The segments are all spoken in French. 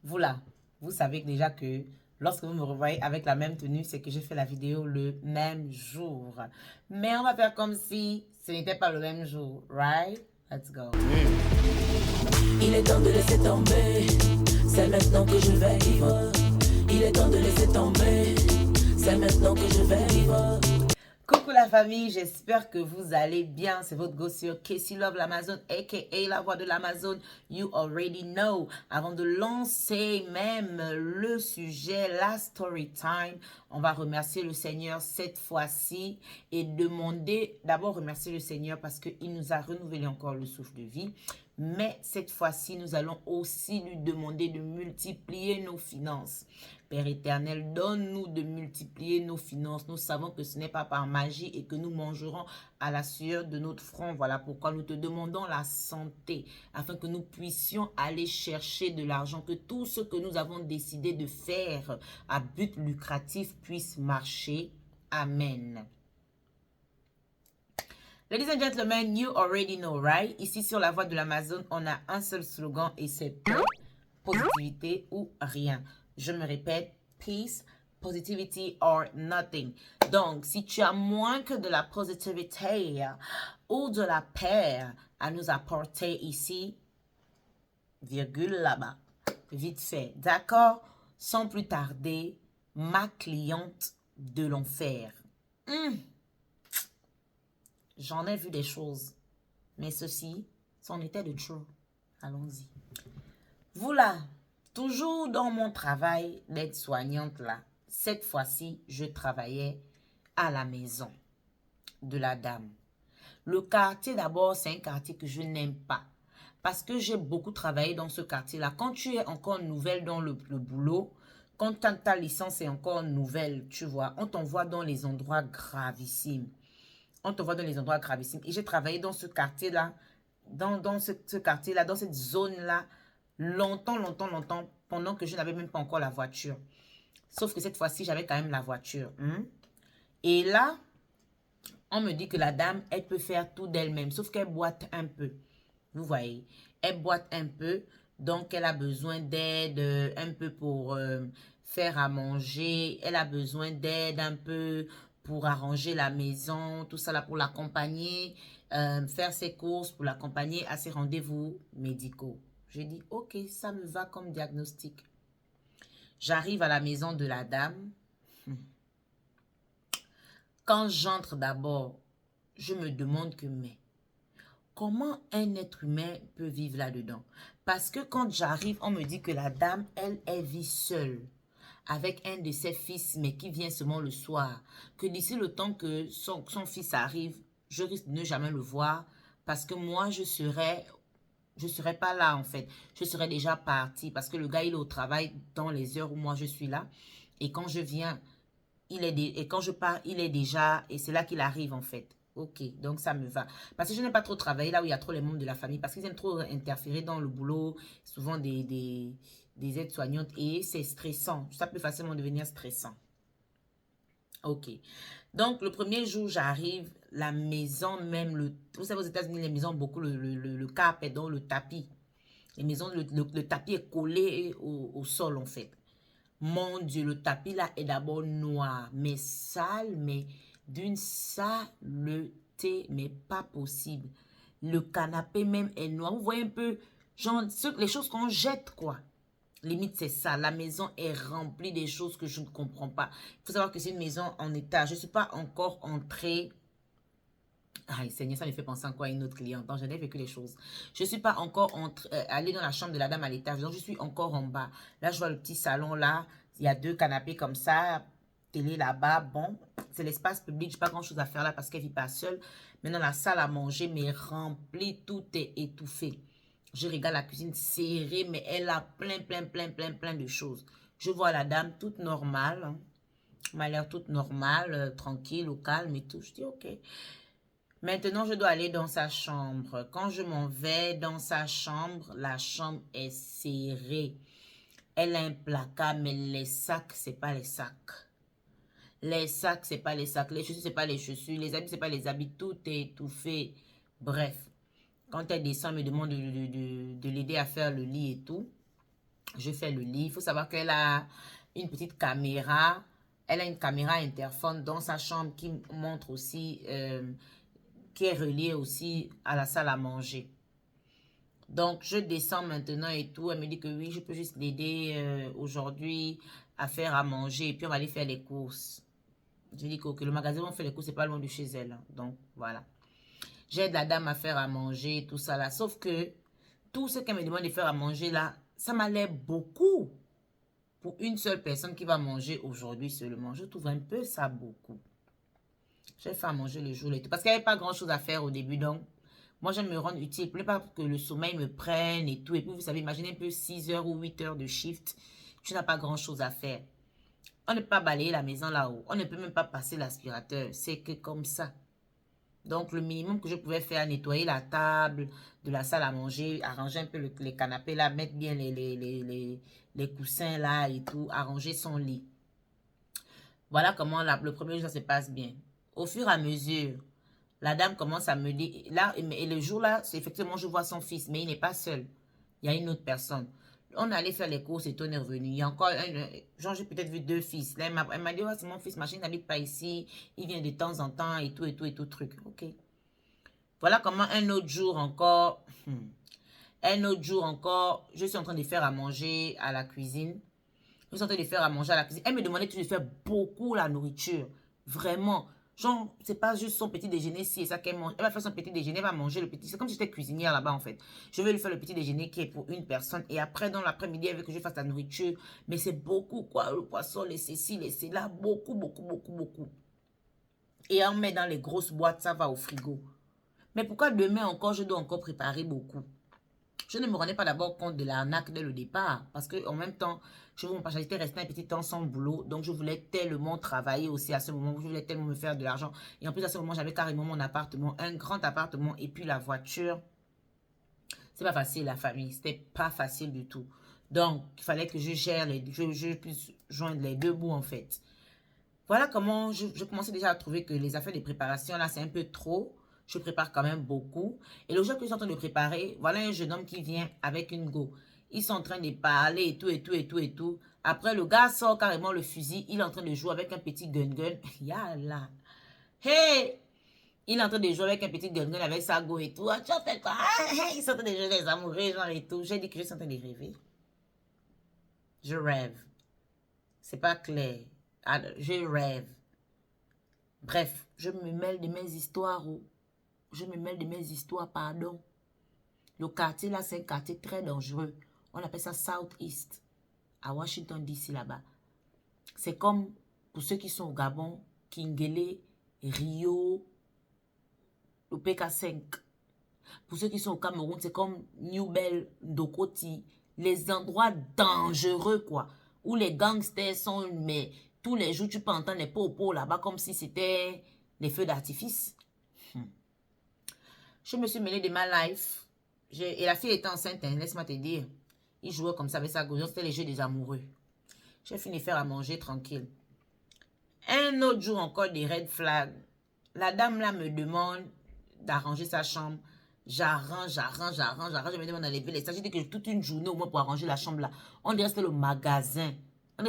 Vous là, vous savez déjà que lorsque vous me revoyez avec la même tenue, c'est que j'ai fait la vidéo le même jour. Mais on va faire comme si ce n'était pas le même jour, right? Let's go. Il est temps de laisser tomber, c'est maintenant que je vais vivre. Il est temps de laisser tomber, c'est maintenant que je vais vivre. Coucou la famille, j'espère que vous allez bien. C'est votre go sur Casey Love l'Amazon, aka la voix de l'Amazon. You already know. Avant de lancer même le sujet, la story time, on va remercier le Seigneur cette fois-ci et demander, d'abord remercier le Seigneur parce qu'il nous a renouvelé encore le souffle de vie. Mais cette fois-ci, nous allons aussi lui demander de multiplier nos finances. Père éternel, donne-nous de multiplier nos finances. Nous savons que ce n'est pas par magie et que nous mangerons à la sueur de notre front. Voilà pourquoi nous te demandons la santé, afin que nous puissions aller chercher de l'argent, que tout ce que nous avons décidé de faire à but lucratif puisse marcher. Amen. Ladies and gentlemen, you already know, right? Ici sur la voie de l'Amazon, on a un seul slogan et c'est paix, positivité ou rien. Je me répète, peace, positivity or nothing. Donc, si tu as moins que de la positivité ou de la paix à nous apporter ici, virgule là-bas, vite fait, d'accord? Sans plus tarder, ma cliente de l'enfer. J'en ai vu des choses, mais ceci, c'en était de true. Allons-y. Vous là, toujours dans mon travail d'aide-soignante là, cette fois-ci, je travaillais à la maison de la dame. Le quartier d'abord, c'est un quartier que je n'aime pas. Parce que j'ai beaucoup travaillé dans ce quartier-là. Quand tu es encore nouvelle dans le boulot, quand ta licence est encore nouvelle, tu vois, on t'envoie dans les endroits gravissimes. On te voit dans les endroits gravissimes. Et j'ai travaillé dans ce quartier-là, dans ce quartier-là, dans cette zone-là, longtemps, pendant que je n'avais même pas encore la voiture. Sauf que cette fois-ci, j'avais quand même la voiture. Et là, on me dit que la dame, elle peut faire tout d'elle-même, sauf qu'elle boite un peu. Vous voyez, elle boite un peu, donc elle a besoin d'aide un peu pour faire à manger. Elle a besoin d'aide un peu pour arranger la maison, tout ça là pour l'accompagner, faire ses courses, pour l'accompagner à ses rendez-vous médicaux. J'ai dit, ok, ça me va comme diagnostic. J'arrive à la maison de la dame. Quand j'entre d'abord, je me demande que, mais comment un être humain peut vivre là-dedans? Parce que quand j'arrive, on me dit que la dame, elle vit seule avec un de ses fils, mais qui vient seulement le soir. Que d'ici le temps que son fils arrive, je risque de ne jamais le voir parce que moi, je serais pas là en fait. Je serais déjà partie parce que le gars, il est au travail dans les heures où moi, je suis là. Et quand je viens, et quand je pars, il est déjà, et c'est là qu'il arrive en fait. Ok, donc ça me va. Parce que je n'ai pas trop travaillé là où il y a trop les membres de la famille. Parce qu'ils aiment trop interférer dans le boulot. Souvent des aides-soignantes. Et c'est stressant. Ça peut facilement devenir stressant. Ok. Donc, le premier jour, j'arrive. La maison même, vous savez, aux États-Unis, les maisons ont beaucoup le carpet, donc le tapis. Les maisons, le tapis est collé au sol en fait. Mon Dieu, le tapis là est d'abord noir, mais sale, mais d'une saleté, mais pas possible. Le canapé même est noir. Vous voyez un peu, genre, les choses qu'on jette, quoi. Limite, c'est ça. La maison est remplie des choses que je ne comprends pas. Il faut savoir que c'est une maison en étage. Je ne suis pas encore entrée. Aïe, Seigneur, ça me fait penser encore à une autre cliente. Donc, je n'ai vécu les choses. Je ne suis pas encore allée dans la chambre de la dame à l'étage. Donc, je suis encore en bas. Là, je vois le petit salon là. Il y a 2 canapés comme ça. Télé là-bas. Bon, c'est l'espace public. Je n'ai pas grand-chose à faire là parce qu'elle ne vit pas seule. Maintenant, la salle à manger, mais remplie. Tout est étouffé. Je regarde la cuisine serrée, mais elle a plein de choses. Je vois la dame toute normale. Hein. Elle m'a l'air toute normale, tranquille, au calme et tout. Je dis, ok. Maintenant, je dois aller dans sa chambre. Quand je m'en vais dans sa chambre, la chambre est serrée. Elle a un placard, mais les sacs, c'est pas les sacs. Les sacs, c'est pas les sacs. Les chaussures, c'est pas les chaussures. Les habits, c'est pas les habits. Tout est étouffé. Bref, quand elle descend, elle me demande de l'aider à faire le lit et tout. Je fais le lit. Il faut savoir qu'elle a une petite caméra. Elle a une caméra interphone dans sa chambre qui montre aussi, qui est reliée aussi à la salle à manger. Donc, je descends maintenant et tout. Elle me dit que oui, je peux juste l'aider aujourd'hui à faire à manger. Et puis, on va aller faire les courses. Je dis que le magasin où on fait les courses, c'est pas loin de chez elle. Hein. Donc, voilà. J'aide la dame à faire à manger, tout ça là. Sauf que tout ce qu'elle me demande de faire à manger là, ça m'a l'air beaucoup. Pour une seule personne qui va manger aujourd'hui seulement. Je trouve un peu ça beaucoup. Je vais faire à manger le jour et tout. Parce qu'il n'y avait pas grand chose à faire au début. Donc, moi, j'aime me rendre utile. Pour ne pas que le sommeil me prenne et tout. Et puis, vous savez, imaginez un peu 6 heures ou 8 heures de shift. Tu n'as pas grand chose à faire. On ne peut pas balayer la maison là-haut. On ne peut même pas passer l'aspirateur. C'est que comme ça. Donc, le minimum que je pouvais faire, nettoyer la table de la salle à manger, arranger un peu les canapés là, mettre bien les coussins là et tout, arranger son lit. Voilà comment le premier jour, ça se passe bien. Au fur et à mesure, la dame commence à me dire, là, et le jour là, c'est effectivement, je vois son fils, mais il n'est pas seul. Il y a une autre personne. On est allé faire les courses et tout, on est revenu. Il y a encore genre, j'ai peut-être vu 2 fils. Là, elle m'a dit, oh, c'est mon fils, machin, il n'habite pas ici. Il vient de temps en temps et tout, et tout, et tout, truc. Ok. Voilà comment un autre jour encore, je suis en train de faire à manger à la cuisine. Je suis en train de faire à manger à la cuisine. Elle me demandait de faire beaucoup la nourriture. Vraiment. Genre, c'est pas juste son petit déjeuner, si c'est ça qu'elle mange. Elle va faire son petit déjeuner, elle va manger le petit. C'est comme si j'étais cuisinière là-bas, en fait. Je vais lui faire le petit déjeuner qui est pour une personne. Et après, dans l'après-midi, elle veut que je fasse la nourriture. Mais c'est beaucoup, quoi. Le poisson, les ceci, les cela. Beaucoup, beaucoup, beaucoup, beaucoup. Et on met dans les grosses boîtes, ça va au frigo. Mais pourquoi demain encore, je dois encore préparer beaucoup? Je ne me rendais pas d'abord compte de l'arnaque dès le départ. Parce qu'en même temps, j'étais restée un petit temps sans boulot. Donc, je voulais tellement travailler aussi à ce moment. Je voulais tellement me faire de l'argent. Et en plus, à ce moment, j'avais carrément mon appartement. Un grand appartement. Et puis, la voiture. C'est pas facile, la famille. C'était pas facile du tout. Donc, il fallait que je gère je puisse joindre les deux bouts, en fait. Voilà comment je commençais déjà à trouver que les affaires de préparation, là, c'est un peu trop. Je prépare quand même beaucoup. Et le jour que je suis en train de préparer, voilà un jeune homme qui vient avec une go. Ils sont en train de parler et tout, et tout, et tout, et tout. Après, le gars sort carrément le fusil. Il est en train de jouer avec un petit gun-gun. Yallah. Hey! Il est en train de jouer avec un petit gun-gun avec sa go et tout. Ah, tu as fait quoi? Ils sont en train de jouer les amoureux, genre et tout. J'ai dit que je suis en train de rêver. Je rêve. C'est pas clair. Je rêve. Bref, je me mêle de mes histoires. Je me mêle de mes histoires, pardon. Le quartier là, c'est un quartier très dangereux. On appelle ça South East, à Washington DC là-bas. C'est comme, pour ceux qui sont au Gabon, Kingele, Rio, le PK5. Pour ceux qui sont au Cameroun, c'est comme New Bell, Dokoti. Les endroits dangereux, quoi. Où les gangsters sont, mais tous les jours, tu peux entendre les pots là-bas comme si c'était les feux d'artifice. Je me suis mêlée de ma life. Et la fille était enceinte, hein, laisse-moi te dire. Il jouait comme ça avec sa goujon. C'était les jeux des amoureux. J'ai fini de faire à manger tranquille. Un autre jour encore des red flags. La dame là me demande d'arranger sa chambre. J'arrange. Je me demande d'enlever les sacs. J'ai dit que toute une journée au moins pour arranger la chambre là. On dirait que c'était le magasin. Elle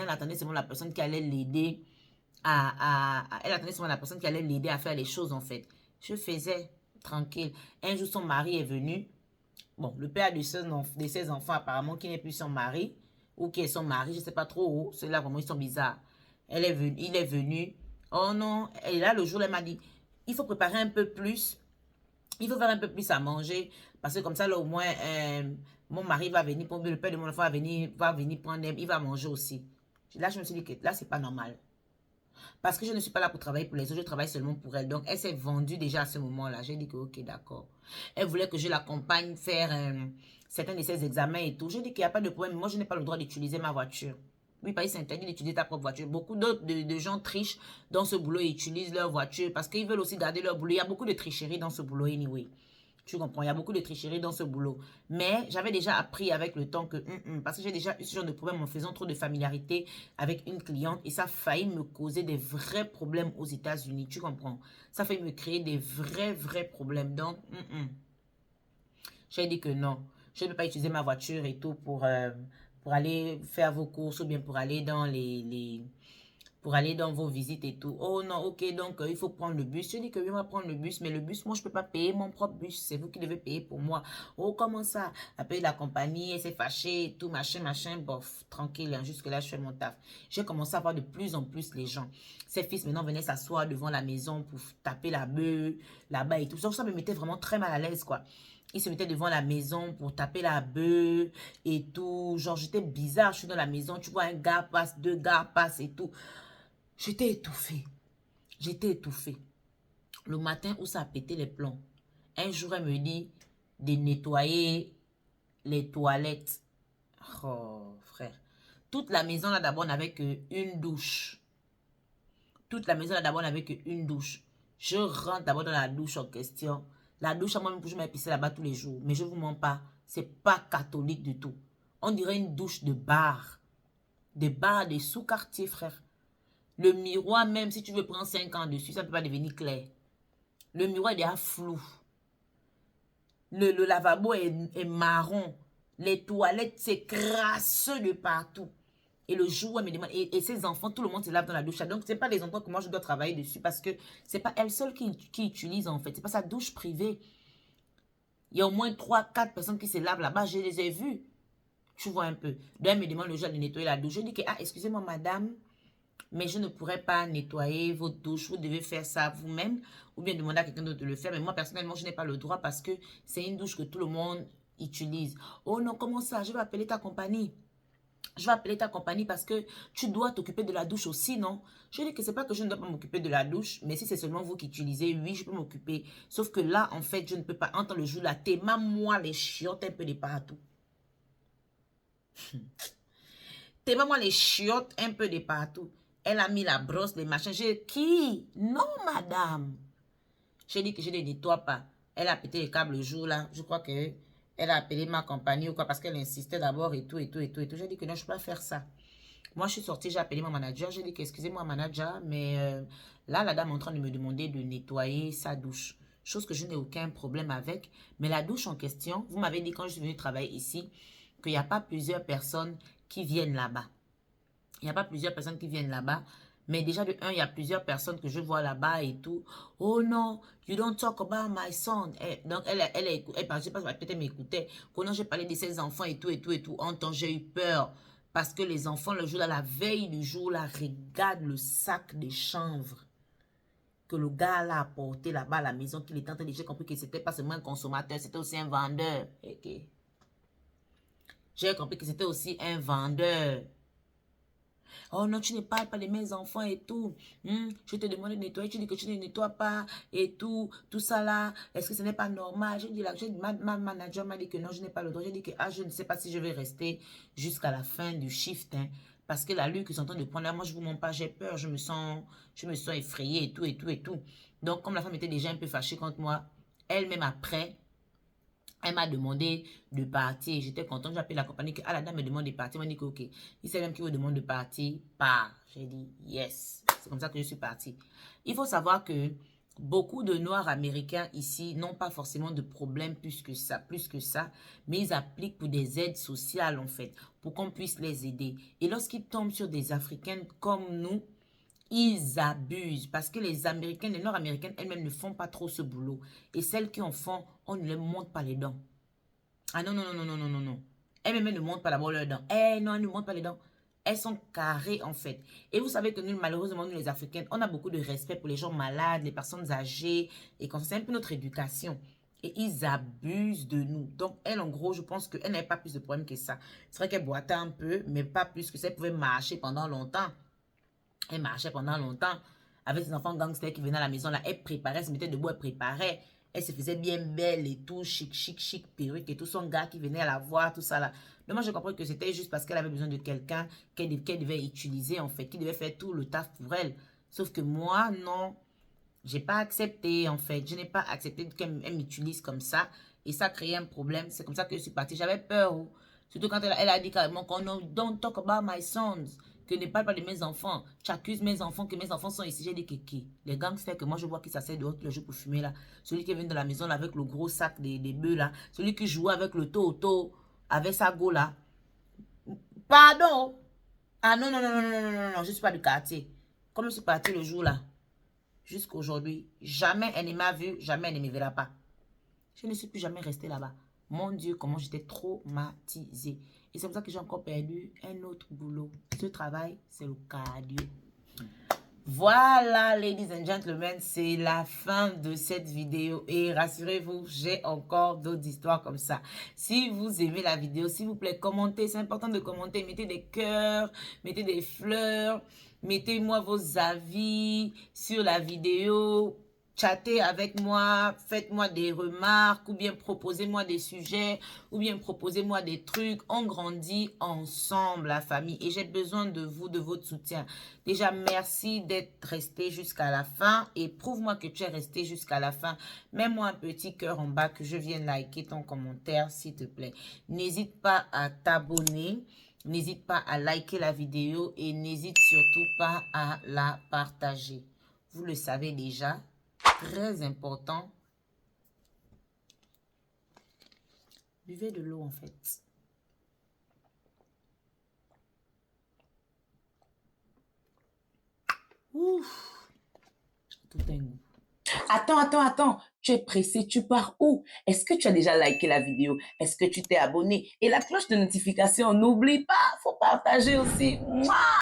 attendait seulement la personne qui allait l'aider elle attendait seulement la personne qui allait l'aider à faire les choses en fait. Je faisais tranquille. Un jour, son mari est venu. Bon, le père de ses enfants, apparemment, qui n'est plus son mari, ou qui est son mari, je ne sais pas trop. Ceux-là, vraiment, ils sont bizarres. Il est venu. Oh non. Et là, le jour, elle m'a dit, il faut préparer un peu plus. Il faut faire un peu plus à manger. Parce que comme ça, là, au moins, mon mari va venir, le père de mon enfant va venir prendre, il va manger aussi. Là, je me suis dit que là, c'est pas normal. Parce que je ne suis pas là pour travailler pour les autres, je travaille seulement pour elle. Donc, elle s'est vendue déjà à ce moment-là. J'ai dit que, ok, d'accord. Elle voulait que je l'accompagne faire certains de ses examens et tout. J'ai dit qu'il n'y a pas de problème. Moi, je n'ai pas le droit d'utiliser ma voiture. Oui, parce que c'est interdit d'utiliser ta propre voiture. Beaucoup d'autres de gens trichent dans ce boulot et utilisent leur voiture parce qu'ils veulent aussi garder leur boulot. Il y a beaucoup de tricherie dans ce boulot, anyway. Tu comprends, il y a beaucoup de tricherie dans ce boulot. Mais j'avais déjà appris avec le temps que... parce que j'ai déjà eu ce genre de problème en faisant trop de familiarité avec une cliente. Et ça a failli me causer des vrais problèmes aux États-Unis. Tu comprends? Ça a failli me créer des vrais problèmes. Donc, j'ai dit que non. Je ne peux pas utiliser ma voiture et tout pour aller faire vos courses ou bien pour aller dans pour aller dans vos visites et tout. Oh non, ok, donc il faut prendre le bus. Je dis que oui, on va prendre le bus, mais le bus, moi, je ne peux pas payer mon propre bus. C'est vous qui devez payer pour moi. Oh, comment ça? Appeler la compagnie, elle s'est fâchée et tout, machin, machin. Bof, tranquille, hein, jusque-là, je fais mon taf. J'ai commencé à voir de plus en plus les gens. Ses fils, maintenant, venaient s'asseoir devant la maison pour taper la bœuf, là-bas et tout. Ça me mettait vraiment très mal à l'aise, quoi. Ils se mettaient devant la maison pour taper la bœuf et tout. Genre, j'étais bizarre. Je suis dans la maison, tu vois, un gars passe, deux gars passent et tout. J'étais étouffée. J'étais étouffée. Le matin où ça a pété les plombs, un jour, elle me dit de nettoyer les toilettes. Oh, frère. Toute la maison, là, d'abord, n'avait qu'une douche. Toute la maison, là, d'abord, n'avait qu'une douche. Je rentre d'abord dans la douche en question. La douche, moi-même, je m'épicer là-bas tous les jours. Mais je ne vous mens pas, c'est pas catholique du tout. On dirait une douche de bar. Des bars, des sous-quartiers, frère. Le miroir, même si tu veux prendre 5 ans dessus, ça ne peut pas devenir clair. Le miroir est déjà flou. Le lavabo est marron. Les toilettes, c'est crasseux de partout. Et le jour où elle me demande, et ses enfants, tout le monde se lave dans la douche. Donc, ce n'est pas les enfants que moi, je dois travailler dessus parce que ce n'est pas elle seule qui utilise, en fait. Ce n'est pas sa douche privée. Il y a au moins 3-4 personnes qui se lavent là-bas. Je les ai vues. Tu vois un peu. Donc, elle me demande le jour de nettoyer la douche. Je dis que, ah, excusez-moi, madame, mais je ne pourrais pas nettoyer votre douche. Vous devez faire ça vous-même ou bien demander à quelqu'un d'autre de le faire. Mais moi, personnellement, je n'ai pas le droit parce que c'est une douche que tout le monde utilise. Oh non, comment ça? Je vais appeler ta compagnie. Je vais appeler ta compagnie parce que tu dois t'occuper de la douche aussi, non? Je dis que c'est pas que je ne dois pas m'occuper de la douche, mais si c'est seulement vous qui utilisez, oui, je peux m'occuper. Sauf que là, en fait, je ne peux pas entendre le jour là. T'es moi les chiottes un peu de partout. T'es moi les chiottes un peu de partout. Elle a mis la brosse, les machins. Qui? Non, madame. J'ai dit que je ne nettoie pas. Elle a pété les câbles le jour là. Je crois que elle a appelé ma compagnie ou quoi parce qu'elle insistait d'abord et tout, et tout, et tout, et tout. J'ai dit que non, je ne peux pas faire ça. Moi, je suis sortie, j'ai appelé mon manager. J'ai dit que excusez-moi, manager, mais là, la dame est en train de me demander de nettoyer sa douche. Chose que je n'ai aucun problème avec. Mais la douche en question, vous m'avez dit quand je suis venue travailler ici, qu'il n'y a pas plusieurs personnes qui viennent là-bas. Il n'y a pas plusieurs personnes qui viennent là-bas. Mais déjà, de un, il y a plusieurs personnes que je vois là-bas et tout. Oh non, you don't talk about my son. Donc, elle parlait, je sais pas, peut-être elle m'écoutait. Quand j'ai parlé de ses enfants et tout, et tout, et tout. En temps, j'ai eu peur. Parce que les enfants, le jour là, la veille du jour là, regardent le sac de chanvre que le gars là a apporté là-bas à la maison, qu'il était en train de... J'ai compris que c'était pas seulement un consommateur, c'était aussi un vendeur. Okay. J'ai compris que c'était aussi un vendeur. Oh non, tu ne parles pas de mes enfants et tout. Je te demande de nettoyer, tu dis que tu ne nettoies pas et tout. Tout ça là, est-ce que ce n'est pas normal? Je dis là, ma manager m'a dit que non, je n'ai pas le droit. J'ai dit que je ne sais pas si je vais rester jusqu'à la fin du shift. Hein, parce que la lutte qu'ils sont en train de prendre là, moi je ne vous mens pas, j'ai peur, je me sens effrayée et tout, et tout, et tout. Donc comme la femme était déjà un peu fâchée contre moi, elle-même après... Elle m'a demandé de partir. J'étais contente. J'ai appelé la compagnie que la dame me demande de partir. Elle m'a dit que ok. Si c'est elle qui vous demande de partir, pars. J'ai dit yes. C'est comme ça que je suis partie. Il faut savoir que beaucoup de Noirs américains ici n'ont pas forcément de problème plus que ça. Mais ils appliquent pour des aides sociales en fait. Pour qu'on puisse les aider. Et lorsqu'ils tombent sur des Africaines comme nous, ils abusent parce que les Américaines, les Nord-Américaines elles-mêmes ne font pas trop ce boulot. Et celles qui en font, on ne les monte pas les dents. Ah non, non, non, non, non, non, non. Elles-mêmes ne montent pas d'abord leurs dents. Non, elles ne montent pas les dents. Elles sont carrées en fait. Et vous savez que nous, malheureusement, nous les Africaines, on a beaucoup de respect pour les gens malades, les personnes âgées. Et comme ça, c'est un peu notre éducation. Et ils abusent de nous. Donc, elle, en gros, je pense qu'elle n'avait pas plus de problème que ça. C'est vrai qu'elle boitait un peu, mais pas plus que ça. Elle pouvait marcher pendant longtemps. Elle marchait pendant longtemps avec ses enfants gangsters qui venaient à la maison. Là, elle préparait, elle se mettait debout, elle préparait. Elle se faisait bien belle et tout, chic, chic, chic, perruque et tout. Son gars qui venait à la voir, tout ça là. Donc moi, j'ai compris que c'était juste parce qu'elle avait besoin de quelqu'un qu'elle devait utiliser en fait, qui devait faire tout le taf pour elle. Sauf que moi, non, j'ai pas accepté en fait. Je n'ai pas accepté qu'elle m'utilise comme ça. Et ça créait un problème. C'est comme ça que je suis partie. J'avais peur. Surtout quand elle a dit carrément qu'on don't talk about my sons. que ne parle pas de mes enfants. Tu accuses mes enfants, que mes enfants sont ici. J'ai dit que qui? Les gangsters que moi je vois qui s'asseyent dehors tous les jours pour fumer là. Celui qui est venu de la maison là, avec le gros sac des bœufs là. Celui qui jouait avec le toto, avec sa go là. Pardon. Ah non, non, non, non, non, non, non, non, je ne suis pas du quartier. Comme je suis partie le jour là, jusqu'à aujourd'hui, jamais elle ne m'a vu, jamais elle ne me verra pas. Je ne suis plus jamais restée là-bas. Mon Dieu, comment j'étais traumatisée. Et c'est pour ça que j'ai encore perdu un autre boulot. Ce travail, c'est le cardio. Voilà, ladies and gentlemen, c'est la fin de cette vidéo. Et rassurez-vous, j'ai encore d'autres histoires comme ça. Si vous aimez la vidéo, s'il vous plaît, commentez. C'est important de commenter. Mettez des cœurs, mettez des fleurs. Mettez-moi vos avis sur la vidéo. Chattez avec moi, faites-moi des remarques ou bien proposez-moi des sujets ou bien proposez-moi des trucs. On grandit ensemble, la famille, et j'ai besoin de vous, de votre soutien. Déjà, merci d'être resté jusqu'à la fin et prouve-moi que tu es resté jusqu'à la fin. Mets-moi un petit cœur en bas que je vienne liker ton commentaire, s'il te plaît. N'hésite pas à t'abonner. N'hésite pas à liker la vidéo et n'hésite surtout pas à la partager. Vous le savez déjà. Très important. Buvez de l'eau en fait. Ouf. Tout un goût. Attends. Tu es pressé, tu pars où? Est-ce que tu as déjà liké la vidéo? Est-ce que tu t'es abonné? Et la cloche de notification, n'oublie pas, faut partager aussi. Mouah!